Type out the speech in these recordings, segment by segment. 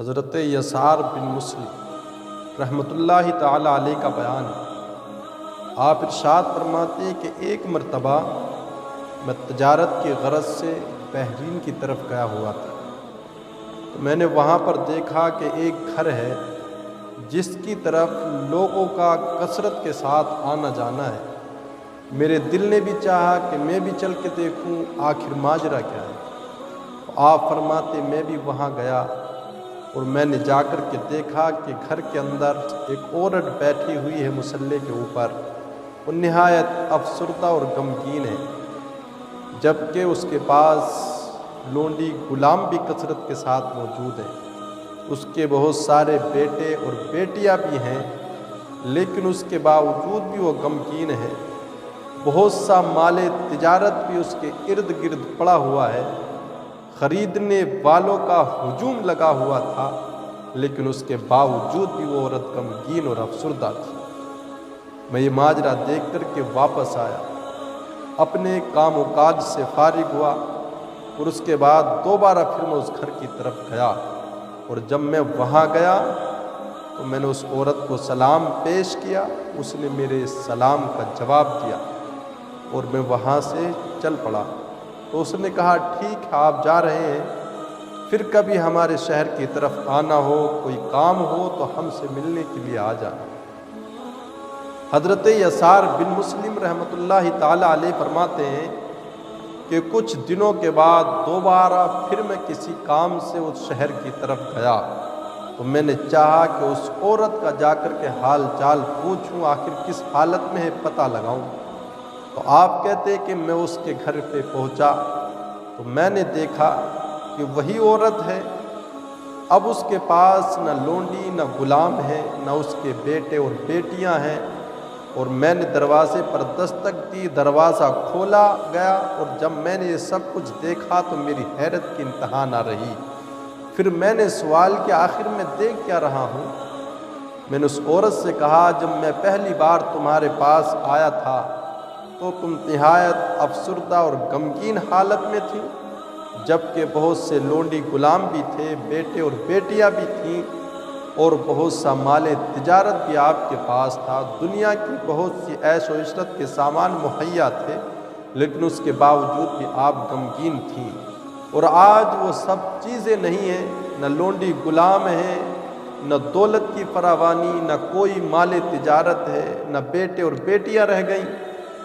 حضرت یسار بن مسلم رحمۃ اللہ تعالی علیہ کا بیان ہے۔ آپ ارشاد فرماتے ہیں کہ ایک مرتبہ میں تجارت کی غرض سے بحرین کی طرف گیا ہوا تھا، تو میں نے وہاں پر دیکھا کہ ایک گھر ہے جس کی طرف لوگوں کا کثرت کے ساتھ آنا جانا ہے۔ میرے دل نے بھی چاہا کہ میں بھی چل کے دیکھوں آخر ماجرا کیا ہے۔ تو آپ فرماتے میں بھی وہاں گیا اور میں نے جا کر کے دیکھا کہ گھر کے اندر ایک عورت بیٹھی ہوئی ہے مصلی کے اوپر، وہ نہایت افسردہ اور غمگین ہے، جبکہ اس کے پاس لونڈی غلام بھی کثرت کے ساتھ موجود ہیں۔ اس کے بہت سارے بیٹے اور بیٹیاں بھی ہیں، لیکن اس کے باوجود بھی وہ غمگین ہے۔ بہت سا مال تجارت بھی اس کے ارد گرد پڑا ہوا ہے، خریدنے والوں کا ہجوم لگا ہوا تھا، لیکن اس کے باوجود بھی وہ عورت غمگین اور افسردہ تھی۔ میں یہ ماجرا دیکھ کر کے واپس آیا، اپنے کام و کاج سے فارغ ہوا، اور اس کے بعد دوبارہ پھر میں اس گھر کی طرف گیا، اور جب میں وہاں گیا تو میں نے اس عورت کو سلام پیش کیا، اس نے میرے سلام کا جواب دیا اور میں وہاں سے چل پڑا۔ تو اس نے کہا ٹھیک ہے، آپ جا رہے ہیں، پھر کبھی ہمارے شہر کی طرف آنا ہو، کوئی کام ہو تو ہم سے ملنے کے لیے آ جانا۔ حضرت یسار بن مسلم رحمۃ اللہ تعالی علیہ فرماتے ہیں کہ کچھ دنوں کے بعد دوبارہ پھر میں کسی کام سے اس شہر کی طرف گیا، تو میں نے چاہا کہ اس عورت کا جا کر کے حال چال پوچھوں، آخر کس حالت میں ہے پتہ لگاؤں۔ تو آپ کہتے کہ میں اس کے گھر پہ پہنچا تو میں نے دیکھا کہ وہی عورت ہے، اب اس کے پاس نہ لونڈی نہ غلام ہے، نہ اس کے بیٹے اور بیٹیاں ہیں، اور میں نے دروازے پر دستک دی، دروازہ کھولا گیا، اور جب میں نے یہ سب کچھ دیکھا تو میری حیرت کی انتہا نہ رہی۔ پھر میں نے سوال کیا آخر میں دیکھ کیا رہا ہوں؟ میں نے اس عورت سے کہا جب میں پہلی بار تمہارے پاس آیا تھا تو تم نہایت افسردہ اور غمگین حالت میں تھی، جبکہ بہت سے لونڈی غلام بھی تھے، بیٹے اور بیٹیاں بھی تھیں، اور بہت سا مال تجارت بھی آپ کے پاس تھا، دنیا کی بہت سی عیش و عشرت کے سامان مہیا تھے، لیکن اس کے باوجود بھی آپ غمگین تھیں۔ اور آج وہ سب چیزیں نہیں ہیں، نہ لونڈی غلام ہیں، نہ دولت کی فراوانی، نہ کوئی مال تجارت ہے، نہ بیٹے اور بیٹیاں رہ گئیں،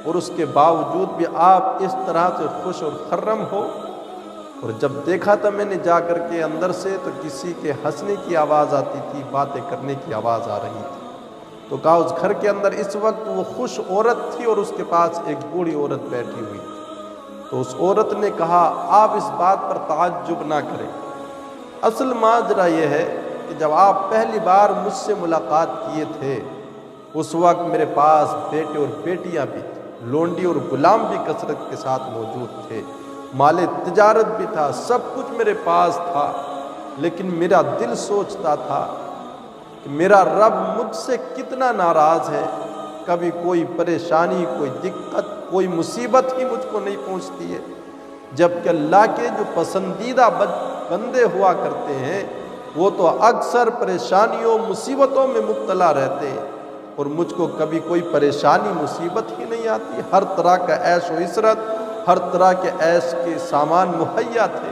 اور اس کے باوجود بھی آپ اس طرح سے خوش اور خرم ہو۔ اور جب دیکھا تھا میں نے جا کر کے اندر سے تو کسی کے ہنسنے کی آواز آتی تھی، باتیں کرنے کی آواز آ رہی تھی۔ تو کہا اس گھر کے اندر اس وقت وہ خوش عورت تھی اور اس کے پاس ایک بوڑھی عورت بیٹھی ہوئی تھی۔ تو اس عورت نے کہا آپ اس بات پر تعجب نہ کریں، اصل ماجرا یہ ہے کہ جب آپ پہلی بار مجھ سے ملاقات کیے تھے اس وقت میرے پاس بیٹے اور بیٹیاں بھی تھے، لونڈی اور غلام بھی کثرت کے ساتھ موجود تھے، مال تجارت بھی تھا، سب کچھ میرے پاس تھا، لیکن میرا دل سوچتا تھا کہ میرا رب مجھ سے کتنا ناراض ہے، کبھی کوئی پریشانی، کوئی دقت، کوئی مصیبت ہی مجھ کو نہیں پہنچتی ہے، جبکہ اللہ کے جو پسندیدہ بندے ہوا کرتے ہیں وہ تو اکثر پریشانیوں مصیبتوں میں مبتلا رہتے ہیں، اور مجھ کو کبھی کوئی پریشانی مصیبت ہی نہیں آتی، ہر طرح کا عیش و عشرت، ہر طرح کے عیش کے سامان مہیا تھے،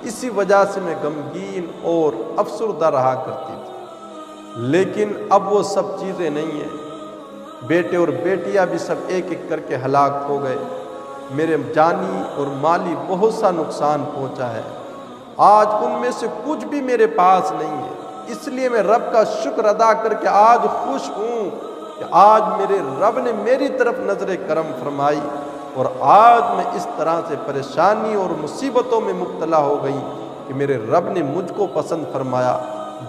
اسی وجہ سے میں غمگین اور افسردہ رہا کرتی تھی۔ لیکن اب وہ سب چیزیں نہیں ہیں، بیٹے اور بیٹیاں بھی سب ایک ایک کر کے ہلاک ہو گئے، میرے جانی اور مالی بہت سا نقصان پہنچا ہے، آج ان میں سے کچھ بھی میرے پاس نہیں ہے، اس لیے میں رب کا شکر ادا کر کے آج خوش ہوں کہ آج میرے رب نے میری طرف نظر کرم فرمائی، اور آج میں اس طرح سے پریشانی اور مصیبتوں میں مبتلا ہو گئی کہ میرے رب نے مجھ کو پسند فرمایا،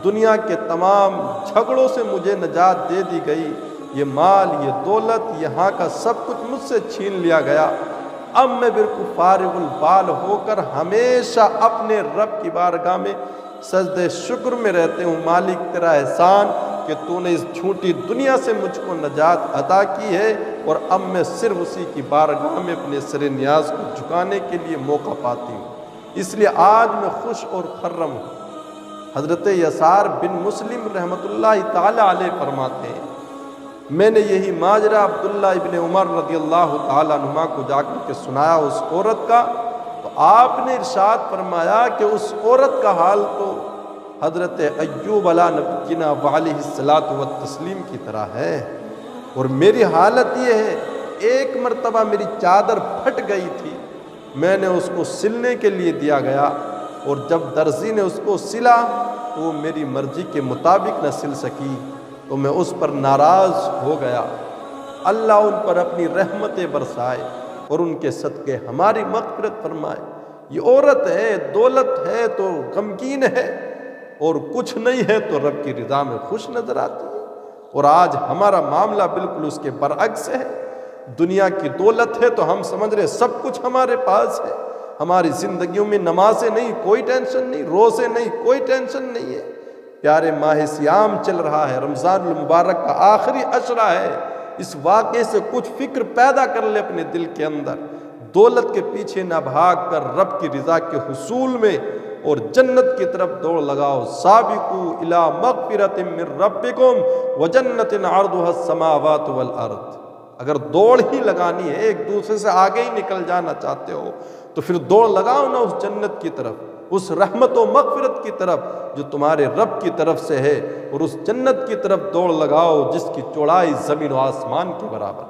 دنیا کے تمام جھگڑوں سے مجھے نجات دے دی گئی، یہ مال، یہ دولت، یہاں کا سب کچھ مجھ سے چھین لیا گیا، اب میں بالکل فارغ البال ہو کر ہمیشہ اپنے رب کی بارگاہ میں سجدے شکر میں رہتے ہوں، مالک تیرا احسان کہ تو نے اس جھوٹی دنیا سے مجھ کو نجات عطا کی ہے، اور اب میں صرف اسی کی بارگاہ میں اپنے سر نیاز کو جھکانے کے لیے موقع پاتی ہوں، اس لیے آج میں خوش اور خرم ہوں۔ حضرت یسار بن مسلم رحمۃ اللہ تعالی علیہ فرماتے ہیں میں نے یہی ماجرا عبداللہ ابن عمر رضی اللہ تعالیٰ عنہما کو جا کر کے سنایا اس عورت کا، تو آپ نے ارشاد فرمایا کہ اس عورت کا حال تو حضرت ایوب علیہ نبینا وعلیہ الصلاۃ والتسلیم کی طرح ہے، اور میری حالت یہ ہے ایک مرتبہ میری چادر پھٹ گئی تھی، میں نے اس کو سلنے کے لیے دیا گیا، اور جب درزی نے اس کو سلا تو وہ میری مرضی کے مطابق نہ سل سکی تو میں اس پر ناراض ہو گیا۔ اللہ ان پر اپنی رحمتیں برسائے اور ان کے صدقے ہماری مغفرت فرمائے۔ یہ عورت ہے، دولت ہے تو غمگین ہے، اور کچھ نہیں ہے تو رب کی رضا میں خوش نظر آتی ہے، اور آج ہمارا معاملہ بالکل اس کے برعکس ہے۔ دنیا کی دولت ہے تو ہم سمجھ رہے سب کچھ ہمارے پاس ہے، ہماری زندگیوں میں نمازیں نہیں، کوئی ٹینشن نہیں، روزے نہیں، کوئی ٹینشن نہیں ہے۔ پیارے ماہ سیام چل رہا ہے، رمضان المبارک کا آخری عشرہ ہے، اس واقعے سے کچھ فکر پیدا کر لے اپنے دل کے اندر، دولت کے پیچھے نہ بھاگ کر رب کی رضا کے حصول میں اور جنت کی طرف دوڑ لگاؤ۔ سابقوا الی مغفرۃ من ربکم وجنۃ عرضها السماوات والارض۔ اگر دوڑ ہی لگانی ہے، ایک دوسرے سے آگے ہی نکل جانا چاہتے ہو تو پھر دوڑ لگاؤ نا اس جنت کی طرف، اس رحمت و مغفرت کی طرف جو تمہارے رب کی طرف سے ہے، اور اس جنت کی طرف دوڑ لگاؤ جس کی چوڑائی زمین و آسمان کے برابر۔